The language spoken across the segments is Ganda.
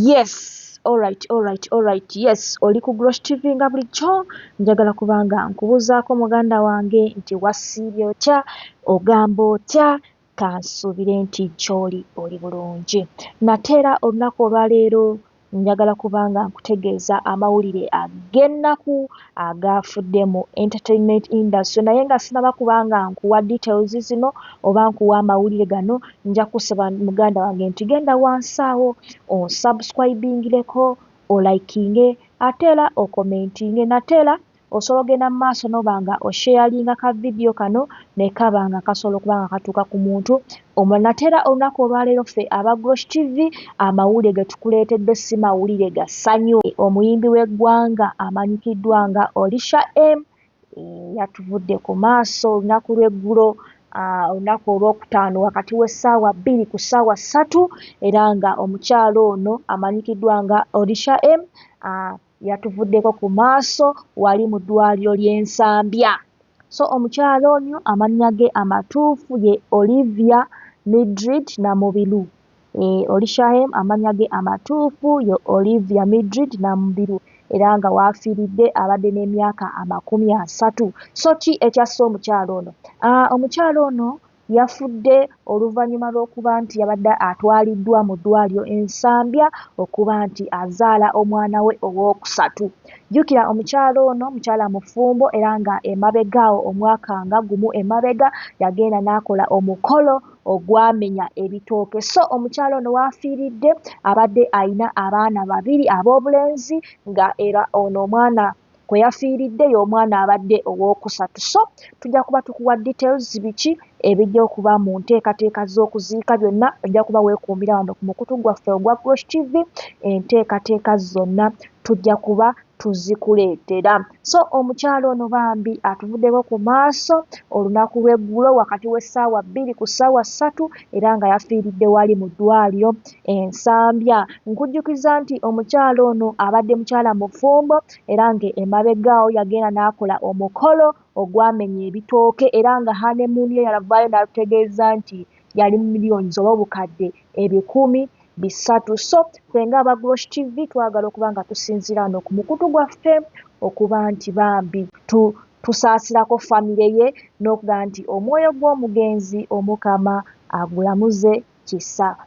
Yes, alright. Yes, oli ku Grosh TV nga bulijjo njagala kubanga nkubuuzaako muganda wange nti wasiibye otya, ogamba otya, kansuubire nti gy'oli oli bulungi. Nate era olunaku olwaleero njagala kubanga nkutegeeza amawulire ag'ennaku agaafudde mu entertainment industry naye nga sinaba kubanga nkuwa details zino oba nkuwa amawulire gano nja kusaba muganda wange nti genda wansi awo onsubscribingireko olikinge ate era okomentinge nate era osobola ogenda mu maaso n'obanga osharinga ka vidiyo kano ne kaba nga kasobola okuba nga katuuka ku muntu omulala. Nate era olunaku olwaleero ffe aba Grosh TV amawulire ge tukuleetedde si mawulire ga ssanyu. Omuyimbi w'eggwanga amanyikiddwa nga Olisha M yatuvudde ku maaso olunaku lw'eggulo olunaku olwokutaano wakati w'essaawa 2 ku ssaawa 3 era nga omukyalo ono amanyikiddwa nga Olisha M yatuvuddeko ku maaso wali mu ddwaliro ly'Ensambya. So omukyalo ono amannya ge amatuufu ye Olivia Mildred Namubiru. Olisha M amannya ge amatuufu ye Olivia Mildred Namubiru era nga waafiiridde abadde n'emyaka 30. So ki ekyasse omukyalo ono? Omukyalo ono yafudde oluvannyuma lw'okuba nti yabadde atwaliddwa mu ddwaliro Ensambya okuba nti azaala omwana we owookusatu. Jjukira omukyalo ono mukyala mufumbo era nga emabegaawo omwaka nga gumu emabega yagenda n'akola omukolo ogwamenya ebitooke. So omukyala ono waafiiridde abadde ayina abaana 2 ab'obulenzi nga era ono omwana kwe yafiiridde y'omwana abadde owookusatu. So tujja kuba tukuwa details biki ebijja okuba mu nteekateeka z'okuziika byonna ojja kuba weekuumira wano ku mukutu gwaffe ogwa Grosh TV enteekateeka zonna tujja kuba tuzikuleetera. So omukyalo ono bambi atuvuddeko ku maaso olunaku lw'eggulo wakati w'essaawa 2 ku ssaawa 3 era nga yafiiridde wali mu ddwaliro Ensambya. Nkujjukiza nti omukyalo ono abadde mukyala mufumbo era nga emabegaawo yagenda n'akola omukolo ogwamenya ebitooke era nga honeymoon ye yalavaayo n'atutegeeza nti yali mu millions oba obukadde 300. So ffe ng'aba Grosh TV twagala okuba nga tusinziira wano ku mukutu gwaffe okuba nti bambi tusaasirako famire ye n'okuga nti omwoyo gw'omugenzi Omukama agulamuze kisa.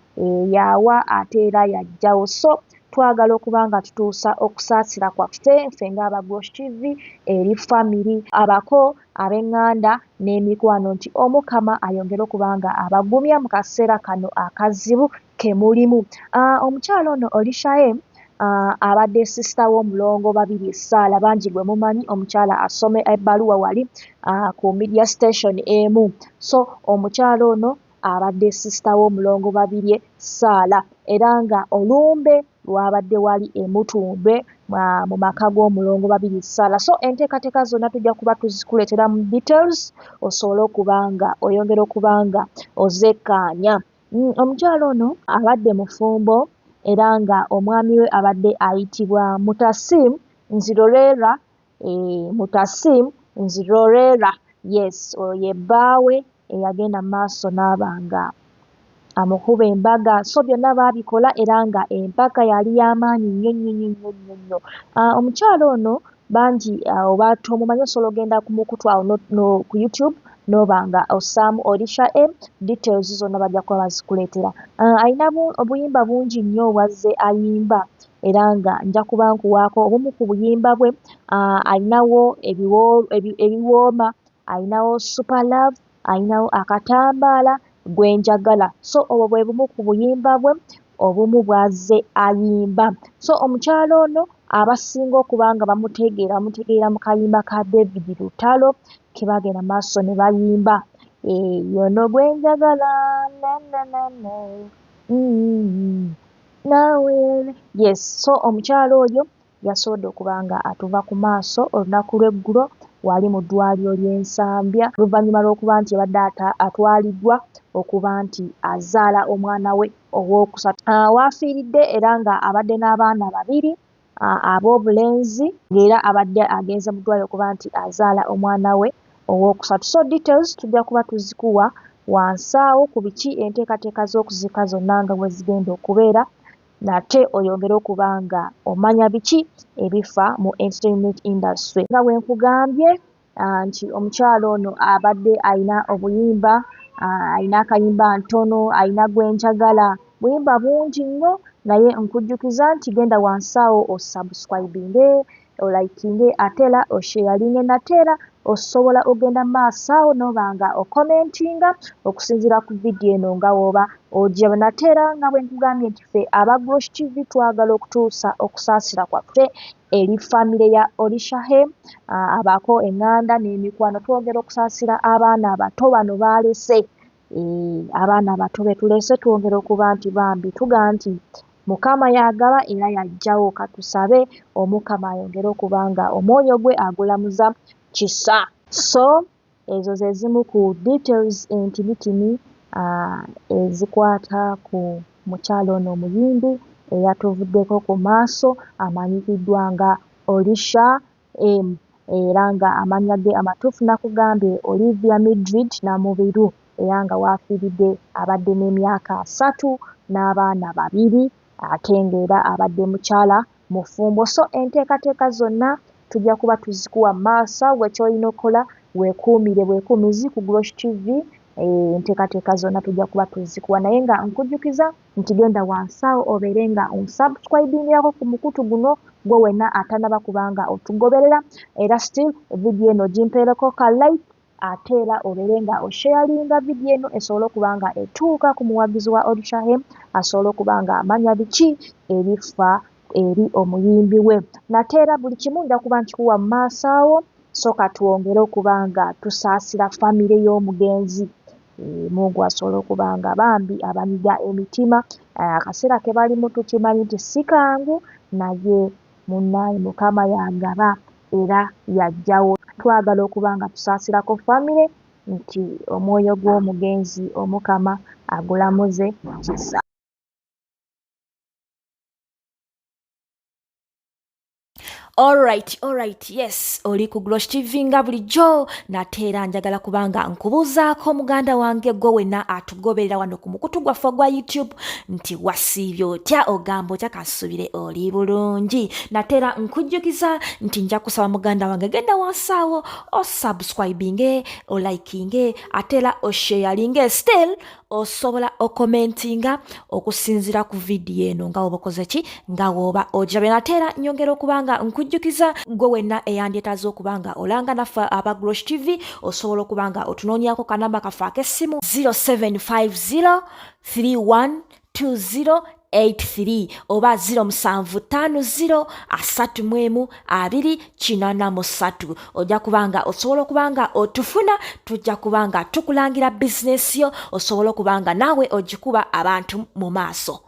Yawa ate era yajjawo. So twagala okuba nga tutuusa okusaasira kwaffe ffe ng'aba Grosh TV eri famire abako ab'eŋŋanda n'emikwano nti Omukama ayongere okuba nga abagumya mu kaseera kano akazibu ke mulimu. Omukyalo ono Olisha M abadde sisita w'omulongo babiri Saala bangi gwe mumanyi omukyala asoma ebbaluwa wali ku media station emu. So omukyalo ono abadde sisita w'omulongo babiri Saala era nga olumbe lwabadde wali Emutumbe mu maka g'omulongo babiri Saala. So enteekateeka zonna tujja kuba tuzikuleetera mu details osobole okuba nga oyongera okuba nga ozekkaanya. Omukyalo ono abadde mufumbo era nga omwami we abadde ayitibwa Mutasim Nzirorera. Mutasim Nzirorera, yes, ye bbaawe eyagenda mu maaso n'aba nga amukuba embaga. So byonna baabikola era nga embaga yali y'amaanyi nnyo. Omukyalo ono bangi oba tomumanyi osobola ogenda ku mukutu awo ku YouTube n'oba nga ossaamu Olisha M, details zonna bajja kuba bazikuleetera. Alina obuyimba bungi nnyo obwazze ayimba era nga nja kuba nkuwaako obumu ku buyimba bwe. Alinawo ebiwooma, alinawo Super Love, alinawo Akatambaala, Gwenjagala. So obwo bwe bumu ku buyimba bwe obumu bw'azze ayimba. So omukyalo ono abasinga okuba nga bamutegeera mu kayimba ka David Lutalo ke bagenda maaso ne bayimba yono gwenjagala nawe. Yes, so omukyalo oyo yasobodde okuba nga atuva ku maaso olunaku lw'eggulo wali mu ddwaliro ly'Ensambya oluvannyuma lw'okuba nti yabadde atwaliddwa okuba nti azaala omwana we owookusatu. Waafiiridde era nga abadde n'abaana 2 ab'obulenzi ng'era abadde agenze mu ddwaliro okuba nti azaala omwana we owookusatu. So details tujja kuba tuzikuwa wansi awo ku biki enteekateeka z'okuziika zonna nga bwe zigenda okubeera nate oyongere okuba nga omanya biki ebifa mu entertainment industry. Nga bwe nkugambye nti omukyalo ono abadde ayina obuyimba, ayina akayimba ntono, ayina gwenjagala, buyimba bungi nnyo, naye nkujjukiza nti genda wansi awo osubscribinge, olikinge ate era osharinge, nate era osobola ogenda maaso awo n'oba nga okomentinga okusinziira ku vidiyo eno nga wooba ogiraba. Nate era nga bwe nkugambye nti ffe aba Grosh TV twagala okutuusa okusaasira kwaffe eri famire ya Olishahem, abako eŋŋanda n'emikwano, twogera okusaasira abaana abato bano baalese. Abaana abato betulese twongera okuba nti bambi tugaa nti Mukama yagaba era yajjawo, katusabe Omukama ayongere okuba nga omwoyo gwe agulamuza kisa. So ezo ze zimu ku details entinitini ezikwata ku mukyalo ono omuyimbi eyatuvuddeko ku maaso amanyikiddwa nga Olishahem, era nga amannya ge amatuufu nakugambye Olivia Mildred Namubiru, era nga waafiiridde abadde n'emyaka 3 n'abaana 2 ate ng'era abadde mukyala mufumbo. So enteekateeka zonna tujja kuba tuzikuwa maaso gwe kyolina okukola weekuumizi ku Grosh TV. Enteekateeka zonna tujja kuba tuzikuwa, naye nga nkujjukiza nti genda wansi awo obeere nga onsubscribingirako ku mukutu guno gwe wenna atanaba kubanga otugoberera, era still vidiyo eno gimpeereko ka like, ate era obeere nga osharinga vidiyo eno esobole okuba nga etuuka ku muwagizi wa Olishahem, asobole okuba nga amanya biki ebifa eri omuyimbi we. Nate era buli kimu nja kuba nkikuwa mu maaso awo, so katwongere okuba nga tusaasira famire y'omugenzi. Mungu asobole okuba nga bambi abanyiga emitima. Akaseera ke balimu tukimanyi nti si kangu, naye munnaye Mukama yagaba era yajjawo. Twagala okuba nga tusaasirako famire nti omwoyo gw'omugenzi Omukama agulamuze kisa. Alright, yes, oli ku Grosh TV nga bulijjo, nate era njagala kubanga nkubuuzaako muganda wange gwe wenna atugoberera wano ku mukutu gwaffe gwa YouTube nti wasiibye otya, ogamba otya, kasubire oli bulungi. Nate era nkujjukiza nti nja kusaba muganda wange genda wansi awo osubscribinge, olikinge, ate era osharinge, still osobola okomentinga okusinziira ku vidiyo eno nga woba okoze ki, nga woba ogirabe. Nate era nyongera okubanga nkujjukiza gwe wenna eyandyetaaze okubanga olanga naffe aba Grosh TV osobola okubanga otunoonyako kanamba kaffe ak'essimu 0750 312083 oba 0750 312083. ojja kubanga osobola okubanga otufuna, tujja kubanga tukulangira bizinesi yo, osobola okubanga naawe ogikuba abantu mu maaso.